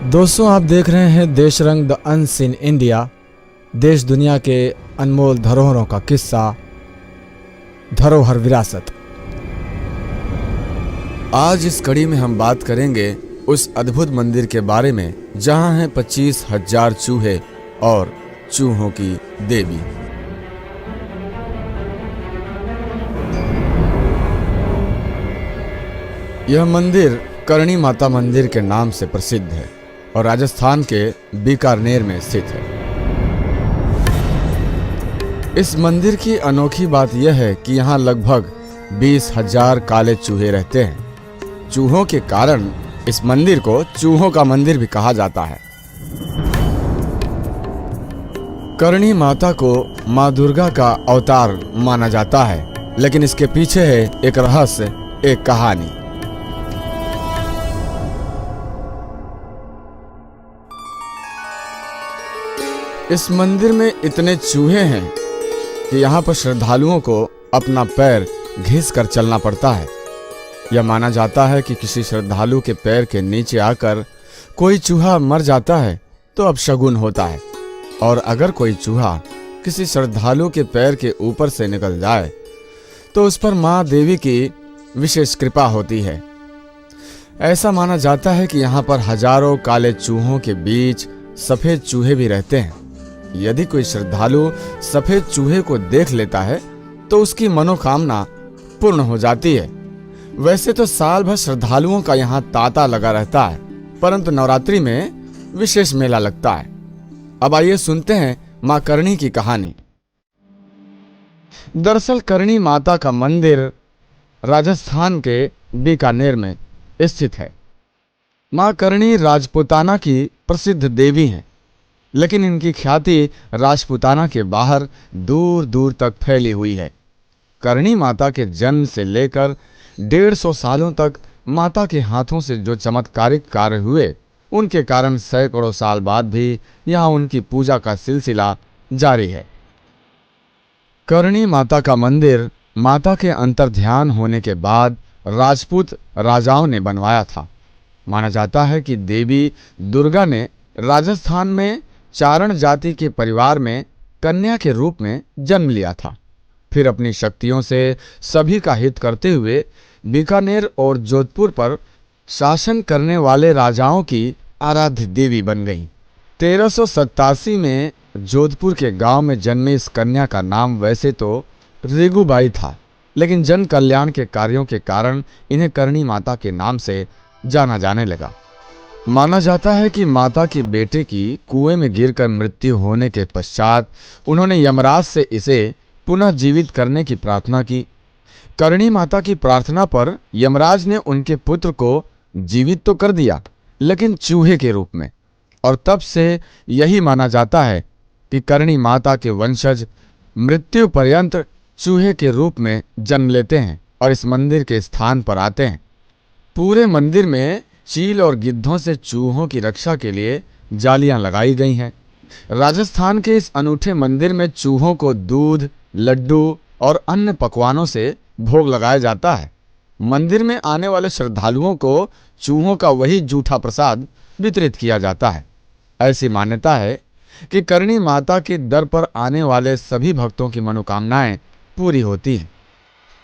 दोस्तों, आप देख रहे हैं देश रंग द अनसीन इंडिया। देश दुनिया के अनमोल धरोहरों का किस्सा, धरोहर विरासत। आज इस कड़ी में हम बात करेंगे उस अद्भुत मंदिर के बारे में जहां हैं 25,000 चूहे और चूहों की देवी। यह मंदिर करणी माता मंदिर के नाम से प्रसिद्ध है और राजस्थान के बीकानेर में स्थित है। इस मंदिर की अनोखी बात यह है कि यहाँ लगभग 20,000 काले चूहे रहते हैं। चूहों के कारण इस मंदिर को चूहों का मंदिर भी कहा जाता है। करणी माता को माँ दुर्गा का अवतार माना जाता है, लेकिन इसके पीछे है एक रहस्य, एक कहानी। इस मंदिर में इतने चूहे हैं कि यहाँ पर श्रद्धालुओं को अपना पैर घिस कर चलना पड़ता है। यह माना जाता है कि किसी श्रद्धालु के पैर के नीचे आकर कोई चूहा मर जाता है तो अपशगुन होता है, और अगर कोई चूहा किसी श्रद्धालु के पैर के ऊपर से निकल जाए तो उस पर माँ देवी की विशेष कृपा होती है। ऐसा माना जाता है कि यहाँ पर हजारों काले चूहों के बीच सफेद चूहे भी रहते हैं। यदि कोई श्रद्धालु सफेद चूहे को देख लेता है तो उसकी मनोकामना पूर्ण हो जाती है। वैसे तो साल भर श्रद्धालुओं का यहाँ तांता लगा रहता है, परंतु नवरात्रि में विशेष मेला लगता है। अब आइए सुनते हैं मां करणी की कहानी। दरअसल करणी माता का मंदिर राजस्थान के बीकानेर में स्थित है। मां करणी राजपूताना की प्रसिद्ध देवी हैं, लेकिन इनकी ख्याति राजपूताना के बाहर दूर दूर तक फैली हुई है। करणी माता के जन्म से लेकर 150 सालों तक माता के हाथों से जो चमत्कारिक कार्य हुए, उनके कारण सैकड़ों साल बाद भी यहाँ उनकी पूजा का सिलसिला जारी है। करणी माता का मंदिर माता के अंतर्ध्यान होने के बाद राजपूत राजाओं ने बनवाया था। माना जाता है कि देवी दुर्गा ने राजस्थान में चारण जाति के परिवार में कन्या के रूप में जन्म लिया था। फिर अपनी शक्तियों से सभी का हित करते हुए बीकानेर और जोधपुर पर शासन करने वाले राजाओं की आराध्य देवी बन गई। 1387 में जोधपुर के गांव में जन्मे इस कन्या का नाम वैसे तो रेगुबाई था, लेकिन जन कल्याण के कार्यों के कारण इन्हें करणी माता के नाम से जाना जाने लगा। माना जाता है कि माता के बेटे की कुएं में गिरकर मृत्यु होने के पश्चात उन्होंने यमराज से इसे पुनः जीवित करने की प्रार्थना की। करणी माता की प्रार्थना पर यमराज ने उनके पुत्र को जीवित तो कर दिया, लेकिन चूहे के रूप में, और तब से यही माना जाता है कि करणी माता के वंशज मृत्यु पर्यंत चूहे के रूप में जन्म लेते हैं और इस मंदिर के स्थान पर आते हैं। पूरे मंदिर में चील और गिद्धों से चूहों की रक्षा के लिए जालियां लगाई गई हैं। राजस्थान के इस अनूठे मंदिर में चूहों को दूध, लड्डू और अन्य पकवानों से भोग लगाया जाता है। मंदिर में आने वाले श्रद्धालुओं को चूहों का वही जूठा प्रसाद वितरित किया जाता है। ऐसी मान्यता है कि करणी माता के दर पर आने वाले सभी भक्तों की मनोकामनाएं पूरी होती हैं।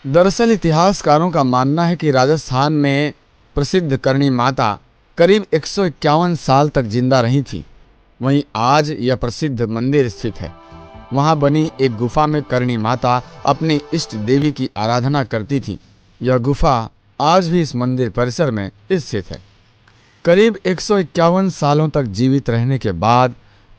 दरअसल इतिहासकारों का मानना है कि राजस्थान में प्रसिद्ध करणी माता करीब 151 साल तक जिंदा रही थी। वहीं आज यह प्रसिद्ध मंदिर स्थित है। वहां बनी एक गुफा में करणी माता अपनी इष्ट देवी की आराधना करती थी। यह गुफा आज भी इस मंदिर परिसर में स्थित है। करीब 151 सालों तक जीवित रहने के बाद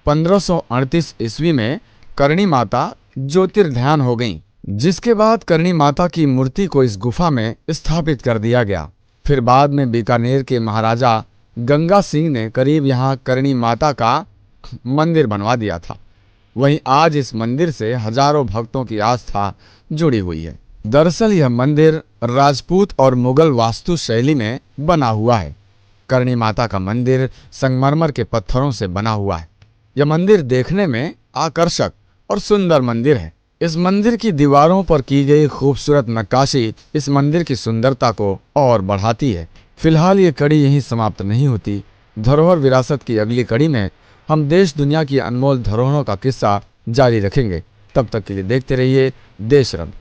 1538 ईस्वी में करणी माता ज्योतिर्ध्यान हो गईं, जिसके बाद करणी माता की मूर्ति को इस गुफा में स्थापित कर दिया गया। फिर बाद में बीकानेर के महाराजा गंगा सिंह ने करीब यहाँ करणी माता का मंदिर बनवा दिया था। वहीं आज इस मंदिर से हजारों भक्तों की आस्था जुड़ी हुई है। दरअसल यह मंदिर राजपूत और मुगल वास्तु शैली में बना हुआ है। करणी माता का मंदिर संगमरमर के पत्थरों से बना हुआ है। यह मंदिर देखने में आकर्षक और सुंदर मंदिर है। इस मंदिर की दीवारों पर की गई खूबसूरत नक्काशी इस मंदिर की सुंदरता को और बढ़ाती है। फिलहाल ये कड़ी यहीं समाप्त नहीं होती। धरोहर विरासत की अगली कड़ी में हम देश दुनिया की अनमोल धरोहरों का किस्सा जारी रखेंगे। तब तक के लिए देखते रहिए देश रंग।